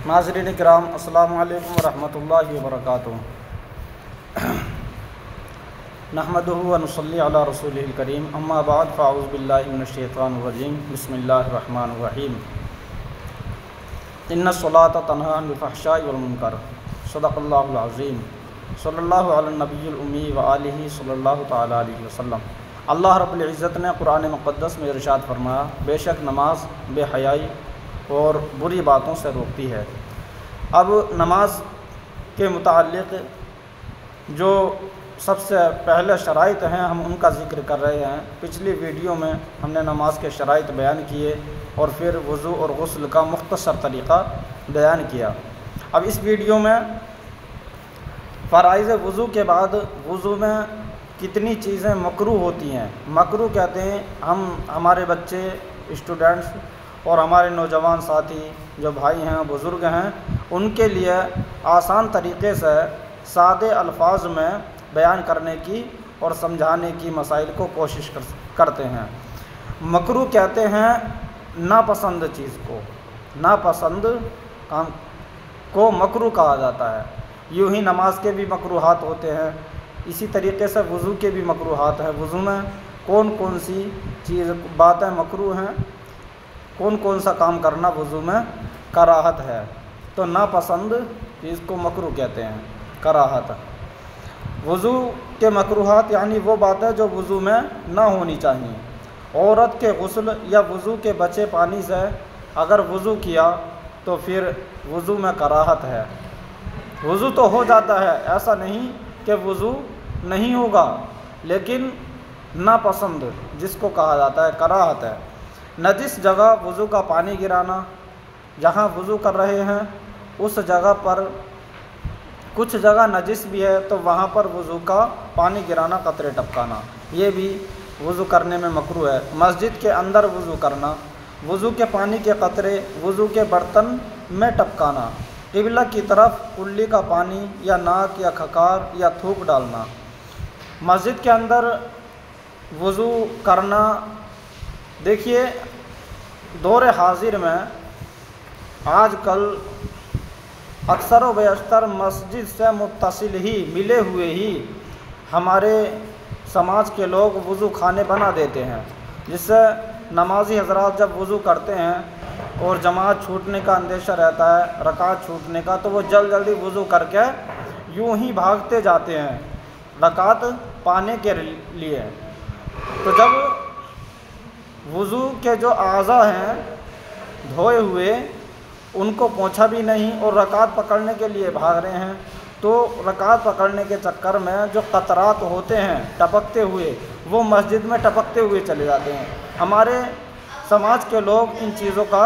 ناظرین کرام، السلام علیکم ورحمۃ اللہ وبرکاتہ۔ نحمدہ ونصلی علی رسولہ الکریم، اما بعد فاعوذ باللہ من الشیطان الرجیم، بسم اللہ الرحمن الرحیم۔ ان الصلاۃ تنہی عن الفحشاء والمنکر، صدق اللہ العظیم، صلی اللہ علی النبی الامی وآلہ صلی اللہ تعالی علیہ وسلم۔ اللہ رب العزت نے قرآن مقدس میں ارشاد فرمایا، بے شک نماز بے حیائی اور بری باتوں سے روکتی ہے۔ اب نماز کے متعلق جو سب سے پہلے شرائط ہیں ہم ان کا ذکر کر رہے ہیں۔ پچھلی ویڈیو میں ہم نے نماز کے شرائط بیان کیے اور پھر وضو اور غسل کا مختصر طریقہ بیان کیا۔ اب اس ویڈیو میں فرائض وضو کے بعد وضو میں کتنی چیزیں مکروہ ہوتی ہیں۔ مکروہ کہتے ہیں ہمارے بچے، اسٹوڈنٹس اور ہمارے نوجوان ساتھی جو بھائی ہیں، بزرگ ہیں، ان کے لیے آسان طریقے سے سادے الفاظ میں بیان کرنے کی اور سمجھانے کی مسائل کو کوشش کرتے ہیں۔ مکروہ کہتے ہیں ناپسند چیز کو، ناپسند کام کو مکروہ کہا جاتا ہے۔ یوں ہی نماز کے بھی مکروہات ہوتے ہیں، اسی طریقے سے وضو کے بھی مکروہات ہیں۔ وضو میں کون کون سی باتیں مکروہ ہیں، کون کون سا کام کرنا وضو میں کراہت ہے، تو ناپسند چیز کو مکروہ کہتے ہیں، کراہت۔ وضو کے مکروہات یعنی وہ باتیں جو وضو میں نہ ہونی چاہیے۔ عورت کے غسل یا وضو کے بچے پانی سے اگر وضو کیا تو پھر وضو میں کراہت ہے۔ وضو تو ہو جاتا ہے، ایسا نہیں کہ وضو نہیں ہوگا، لیکن ناپسند جس کو کہا جاتا ہے کراہت ہے۔ نجس جگہ وضو کا پانی گرانا، جہاں وضو کر رہے ہیں اس جگہ پر کچھ جگہ نجس بھی ہے تو وہاں پر وضو کا پانی گرانا، قطرے ٹپکانا، یہ بھی وضو کرنے میں مکروہ ہے۔ مسجد کے اندر وضو کرنا، وضو کے پانی کے قطرے وضو کے برتن میں ٹپکانا، قبلہ کی طرف کلی کا پانی یا ناک یا کھکار یا تھوک ڈالنا۔ مسجد کے اندر وضو کرنا، دیکھیے دور حاضر میں آج کل اکثر و بیشتر مسجد سے متصل ہی ملے ہوئے ہی ہمارے سماج کے لوگ وضو خانے بنا دیتے ہیں، جس سے نمازی حضرات جب وضو کرتے ہیں اور جماعت چھوٹنے کا اندیشہ رہتا ہے، رکعت چھوٹنے کا، تو وہ جلدی وضو کر کے یوں ہی بھاگتے جاتے ہیں رکعت پانے کے لیے۔ تو جب وضو کے جو اعضاء ہیں دھوئے ہوئے ان کو پوچھا بھی نہیں اور رکعت پکڑنے کے لیے بھاگ رہے ہیں، تو رکعت پکڑنے کے چکر میں جو قطرات ہوتے ہیں ٹپکتے ہوئے، وہ مسجد میں ٹپکتے ہوئے چلے جاتے ہیں۔ ہمارے سماج کے لوگ ان چیزوں کا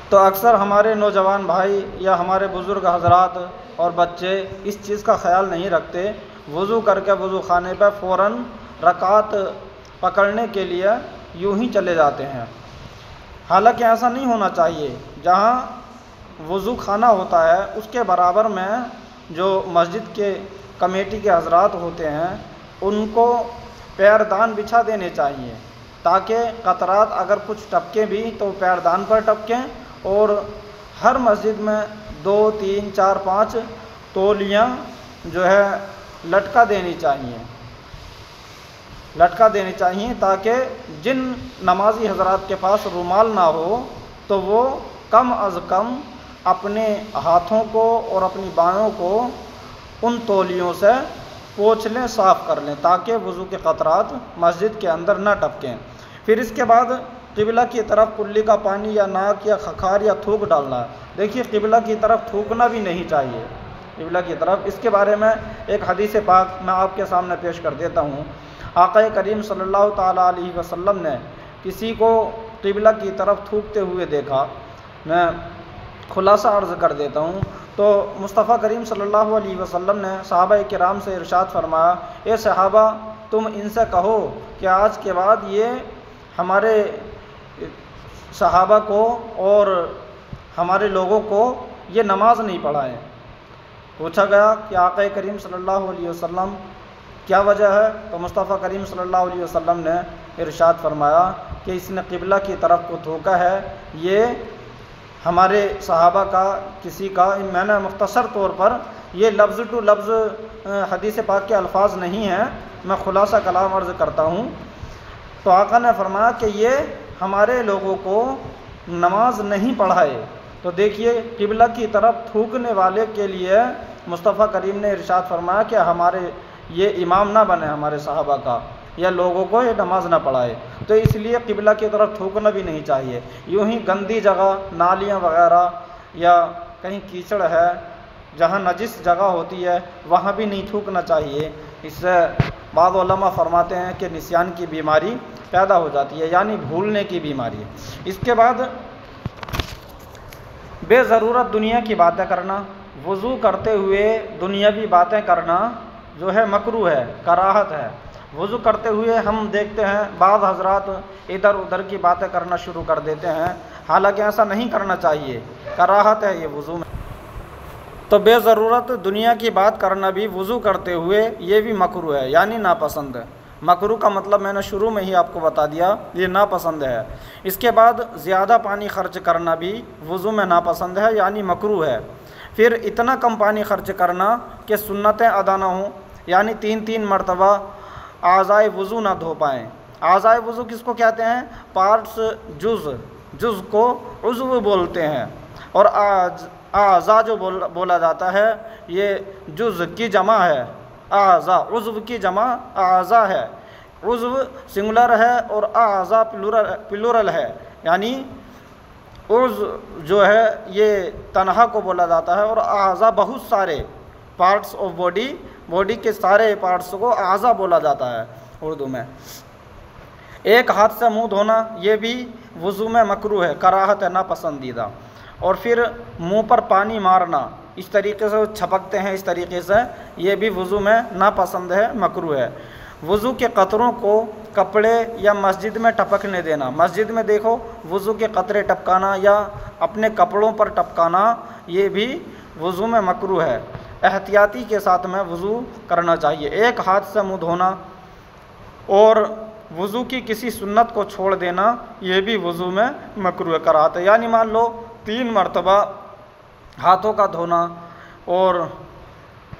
تو اکثر ہمارے نوجوان بھائی یا ہمارے بزرگ حضرات اور بچے اس چیز کا خیال نہیں رکھتے، وضو کر کے وضو خانے پہ فوراً رکعت پکڑنے کے لیے یوں ہی چلے جاتے ہیں۔ حالانکہ ایسا نہیں ہونا چاہیے۔ جہاں وضو خانہ ہوتا ہے اس کے برابر میں جو مسجد کے کمیٹی کے حضرات ہوتے ہیں ان کو پیردان بچھا دینے چاہیے، تاکہ قطرات اگر کچھ ٹپکیں بھی تو پیردان پر ٹپکیں، اور ہر مسجد میں 2 3 4 5 تولیاں جو ہے لٹکا دینی چاہیے، تاکہ جن نمازی حضرات کے پاس رومال نہ ہو تو وہ کم از کم اپنے ہاتھوں کو اور اپنی بایوں کو ان تولیوں سے پوچھ لیں، صاف کر لیں، تاکہ وضو کے قطرات مسجد کے اندر نہ ٹپکیں۔ پھر اس کے بعد قبلہ کی طرف کلی کا پانی یا ناک یا کھکار یا تھوک ڈالنا۔ دیکھیے قبلہ کی طرف تھوکنا بھی نہیں چاہیے، قبلہ کی طرف۔ اس کے بارے میں ایک حدیث پاک میں آپ کے سامنے پیش کر دیتا ہوں۔ آقا کریم صلی اللہ تعالیٰ علیہ وسلم نے کسی کو قبلہ کی طرف تھوکتے ہوئے دیکھا۔ میں خلاصہ عرض کر دیتا ہوں۔ تو مصطفیٰ کریم صلی اللہ علیہ وسلم نے صحابہ کرام سے ارشاد فرمایا، اے صحابہ تم ان سے کہو کہ آج کے بعد یہ ہمارے صحابہ کو اور ہمارے لوگوں کو یہ نماز نہیں پڑھائیں۔ پوچھا گیا کہ آقا کریم صلی اللہ علیہ وسلم کیا وجہ ہے؟ تو مصطفیٰ کریم صلی اللہ علیہ وسلم نے ارشاد فرمایا کہ اس نے قبلہ کی طرف کو تھوکا ہے، یہ ہمارے صحابہ کا کسی کا، میں نے مختصر طور پر یہ لفظ ٹو لفظ حدیث پاک کے الفاظ نہیں ہیں، میں خلاصہ کلام عرض کرتا ہوں۔ تو آقا نے فرمایا کہ یہ ہمارے لوگوں کو نماز نہیں پڑھائے۔ تو دیکھیے قبلہ کی طرف تھوکنے والے کے لیے مصطفیٰ کریم نے ارشاد فرمایا کہ ہمارے یہ امام نہ بنے ہمارے صحابہ کا، یا لوگوں کو یہ نماز نہ پڑھائے۔ تو اس لیے قبلہ کی طرف تھوکنا بھی نہیں چاہیے۔ یوں ہی گندی جگہ، نالیاں وغیرہ یا کہیں کیچڑ ہے، جہاں نجس جگہ ہوتی ہے وہاں بھی نہیں تھوکنا چاہیے۔ اس سے بعض علماء فرماتے ہیں کہ نسیان کی بیماری پیدا ہو جاتی ہے، یعنی بھولنے کی بیماری۔ اس کے بعد بے ضرورت دنیا کی باتیں کرنا، وضو کرتے ہوئے دنیاوی باتیں کرنا جو ہے مکروہ ہے، کراہت ہے۔ وضو کرتے ہوئے ہم دیکھتے ہیں بعض حضرات ادھر ادھر کی باتیں کرنا شروع کر دیتے ہیں، حالانکہ ایسا نہیں کرنا چاہیے، کراہت ہے یہ وضو میں۔ تو بے ضرورت دنیا کی بات کرنا بھی وضو کرتے ہوئے یہ بھی مکروہ ہے، یعنی ناپسند ہے۔ مکروہ کا مطلب میں نے شروع میں ہی آپ کو بتا دیا، یہ ناپسند ہے۔ اس کے بعد زیادہ پانی خرچ کرنا بھی وضو میں ناپسند ہے، یعنی مکروہ ہے۔ پھر اتنا کم پانی خرچ کرنا کہ سنتیں ادا نہ ہوں، یعنی 3 مرتبہ اعضائے وضو نہ دھو پائیں۔ اعضائے وضو کس کو کہتے ہیں؟ پارٹس، جز کو عضو بولتے ہیں، اور اعضاء جو بولا جاتا ہے یہ جز کی جمع ہے، اعضاء عضو کی جمع اعضاء ہے۔ عضو سنگولر ہے اور اعضاء پلورل ہے، یعنی عضو جو ہے یہ تنہا کو بولا جاتا ہے، اور اعضاء بہت سارے پارٹس آف باڈی کے سارے پارٹس کو اعضاء بولا جاتا ہے اردو میں۔ ایک ہاتھ سے منہ دھونا یہ بھی وضو میں مکروہ ہے، کراہت ہے، ناپسندیدہ۔ اور پھر منہ پر پانی مارنا، اس طریقے سے وہ چھپکتے ہیں، اس طریقے سے یہ بھی وضو میں ناپسند ہے، مکروہ ہے۔ وضو کے قطروں کو کپڑے یا مسجد میں ٹپکنے دینا، مسجد میں دیکھو وضو کے قطرے ٹپکانا یا اپنے کپڑوں پر ٹپکانا یہ بھی وضو میں مکروہ ہے۔ احتیاطی کے ساتھ میں وضو کرنا چاہیے۔ ایک ہاتھ سے منہ دھونا اور وضو کی کسی سنت کو چھوڑ دینا یہ بھی وضو میں مکروہ کراہت ہے، یعنی مان لو 3 مرتبہ ہاتھوں کا دھونا اور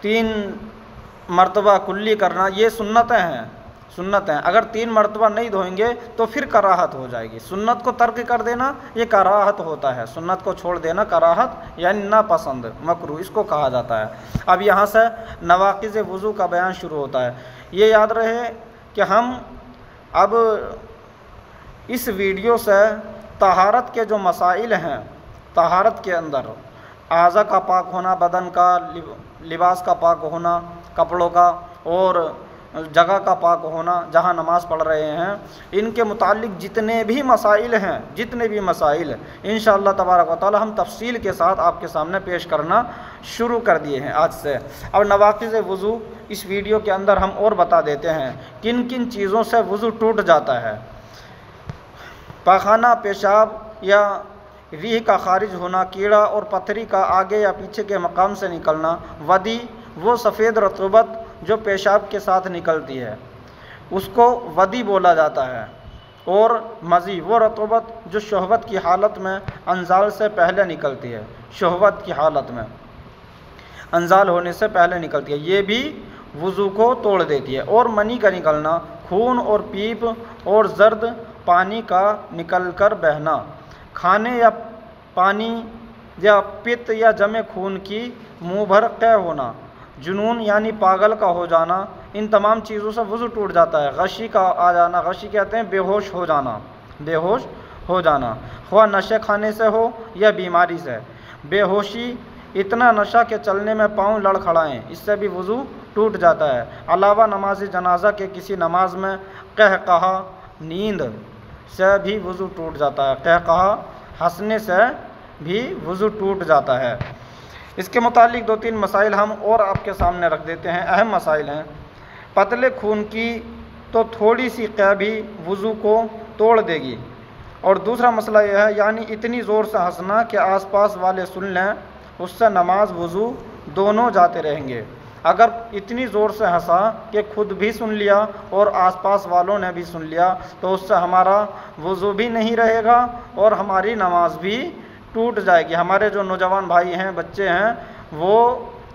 3 مرتبہ کلی کرنا یہ سنتیں ہیں۔ اگر 3 مرتبہ نہیں دھوئیں گے تو پھر کراہت ہو جائے گی۔ سنت کو ترک کر دینا یہ کراہت ہوتا ہے، سنت کو چھوڑ دینا کراہت یعنی ناپسند، مکروہ اس کو کہا جاتا ہے۔ اب یہاں سے نواقض وضو کا بیان شروع ہوتا ہے۔ یہ یاد رہے کہ ہم اب اس ویڈیو سے طہارت کے جو مسائل ہیں، طہارت کے اندر اعضاء کا پاک ہونا، بدن کا، لباس کا پاک ہونا، کپڑوں کا، اور جگہ کا پاک ہونا جہاں نماز پڑھ رہے ہیں، ان کے متعلق جتنے بھی مسائل انشاءاللہ تبارک و تعالی ہم تفصیل کے ساتھ آپ کے سامنے پیش کرنا شروع کر دیے ہیں آج سے۔ اب نواقض وضو اس ویڈیو کے اندر ہم اور بتا دیتے ہیں کن کن چیزوں سے وضو ٹوٹ جاتا ہے۔ پاخانہ، پیشاب یا ریح کا خارج ہونا، کیڑا اور پتھری کا آگے یا پیچھے کے مقام سے نکلنا، ودی وہ سفید رطوبت جو پیشاب کے ساتھ نکلتی ہے اس کو ودی بولا جاتا ہے، اور مزی وہ رطوبت جو شہوت کی حالت میں انزال سے پہلے نکلتی ہے، شہوت کی حالت میں انزال ہونے سے پہلے نکلتی ہے، یہ بھی وضو کو توڑ دیتی ہے۔ اور منی کا نکلنا، خون اور پیپ اور زرد پانی کا نکل کر بہنا، کھانے یا پانی یا پت یا جمع خون کی منہ بھر قے ہونا، جنون یعنی پاگل کا ہو جانا، ان تمام چیزوں سے وضو ٹوٹ جاتا ہے۔ غشی کا آ جانا، غشی کہتے ہیں بے ہوش ہو جانا، خواہ نشے کھانے سے ہو یا بیماری سے۔ بے ہوشی اتنا نشہ کہ چلنے میں پاؤں لڑکھڑائیں، اس سے بھی وضو ٹوٹ جاتا ہے۔ علاوہ نماز جنازہ کے کسی نماز میں قہقہا، نیند سے بھی وضو ٹوٹ جاتا ہے، قہقہا ہنسنے سے بھی وضو ٹوٹ جاتا ہے۔ اس کے متعلق 2-3 مسائل ہم اور آپ کے سامنے رکھ دیتے ہیں، اہم مسائل ہیں۔ پتلے خون کی تو تھوڑی سی قے بھی وضو کو توڑ دے گی، اور دوسرا مسئلہ یہ ہے یعنی اتنی زور سے ہنسنا کہ آس پاس والے سن لیں، اس سے نماز وضو دونوں جاتے رہیں گے۔ اگر اتنی زور سے ہنسا کہ خود بھی سن لیا اور آس پاس والوں نے بھی سن لیا تو اس سے ہمارا وضو بھی نہیں رہے گا اور ہماری نماز بھی ٹوٹ جائے گی۔ ہمارے جو نوجوان بھائی ہیں، بچے ہیں، وہ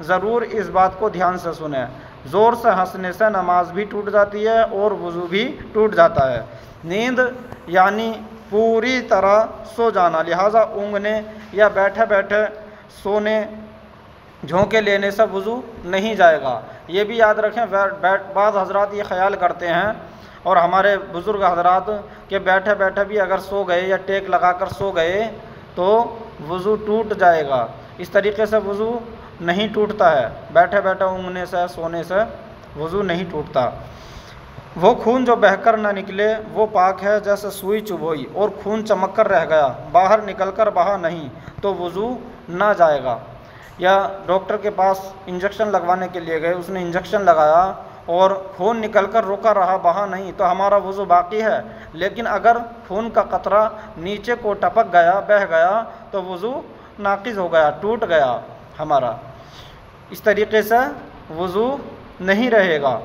ضرور اس بات کو دھیان سے سنیں۔ زور سے ہنسنے سے نماز بھی ٹوٹ جاتی ہے اور وضو بھی ٹوٹ جاتا ہے۔ نیند یعنی پوری طرح سو جانا، لہٰذا اونگنے یا بیٹھے بیٹھے سونے، جھونکے لینے سے وضو نہیں جائے گا۔ یہ بھی یاد رکھیں، بعض حضرات یہ خیال کرتے ہیں اور ہمارے بزرگ حضرات کہ بیٹھے بیٹھے بھی اگر سو گئے یا ٹیک لگا کر سو گئے تو وضو ٹوٹ جائے گا۔ اس طریقے سے وضو نہیں ٹوٹتا ہے، بیٹھے بیٹھے اونگنے سے سونے سے وضو نہیں ٹوٹتا۔ وہ خون جو بہہ کر نہ نکلے وہ پاک ہے، جیسے سوئی چبھوئی اور خون چمک کر رہ گیا، باہر نکل کر بہا نہیں تو وضو نہ جائے گا۔ یا ڈاکٹر کے پاس انجیکشن لگوانے کے لیے گئے، اس نے انجیکشن لگایا اور خون نکل کر رکا رہا، بہا نہیں، تو ہمارا وضو باقی ہے۔ لیکن اگر خون کا قطرہ نیچے کو ٹپک گیا، بہہ گیا، تو وضو ناقص ہو گیا، ٹوٹ گیا ہمارا۔ اس طریقے سے وضو نہیں رہے گا۔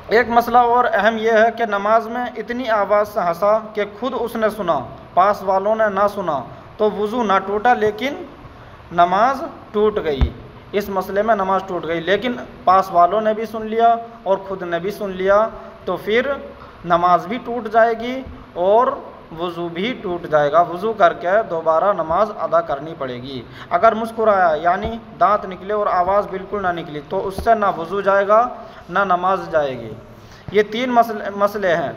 ایک مسئلہ اور اہم یہ ہے کہ نماز میں اتنی آواز سے ہنسا کہ خود اس نے سنا، پاس والوں نے نہ سنا، تو وضو نہ ٹوٹا لیکن نماز ٹوٹ گئی۔ اس مسئلے میں نماز ٹوٹ گئی، لیکن پاس والوں نے بھی سن لیا اور خود نے بھی سن لیا، تو پھر نماز بھی ٹوٹ جائے گی اور وضو بھی ٹوٹ جائے گا۔ وضو کر کے دوبارہ نماز ادا کرنی پڑے گی۔ اگر مسکرایا یعنی دانت نکلے اور آواز بالکل نہ نکلی تو اس سے نہ وضو جائے گا نہ نماز جائے گی۔ یہ تین مسئلے ہیں،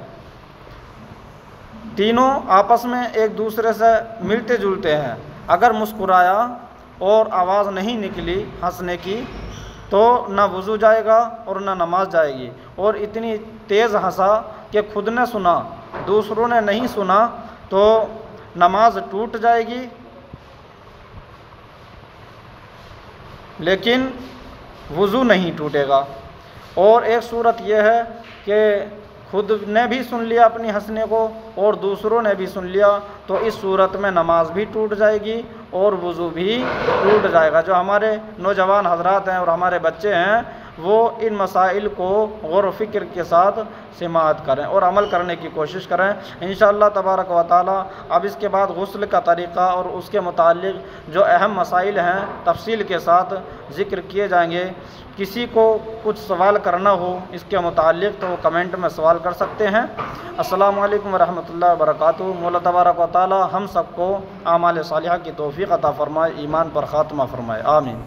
تینوں آپس میں ایک دوسرے سے ملتے جلتے ہیں۔ اگر مسکرایا اور آواز نہیں نکلی ہنسنے کی تو نہ وضو جائے گا اور نہ نماز جائے گی، اور اتنی تیز ہنسا کہ خود نے سنا دوسروں نے نہیں سنا تو نماز ٹوٹ جائے گی، لیکن وضو نہیں ٹوٹے گا۔ اور ایک صورت یہ ہے کہ خود نے بھی سن لیا اپنی ہنسنے کو اور دوسروں نے بھی سن لیا، تو اس صورت میں نماز بھی ٹوٹ جائے گی اور وضو بھی ٹوٹ جائے گا۔ جو ہمارے نوجوان حضرات ہیں اور ہمارے بچے ہیں وہ ان مسائل کو غور و فکر کے ساتھ سماعت کریں اور عمل کرنے کی کوشش کریں۔ انشاءاللہ تبارک و تعالی اب اس کے بعد غسل کا طریقہ اور اس کے متعلق جو اہم مسائل ہیں تفصیل کے ساتھ ذکر کیے جائیں گے۔ کسی کو کچھ سوال کرنا ہو اس کے متعلق تو وہ کمنٹ میں سوال کر سکتے ہیں۔ السلام علیکم ورحمۃ اللہ وبرکاتہ۔ مولا تبارک و تعالی ہم سب کو اعمال صالحہ کی توفیق عطا فرمائے، ایمان پر خاتمہ فرمائے، آمین۔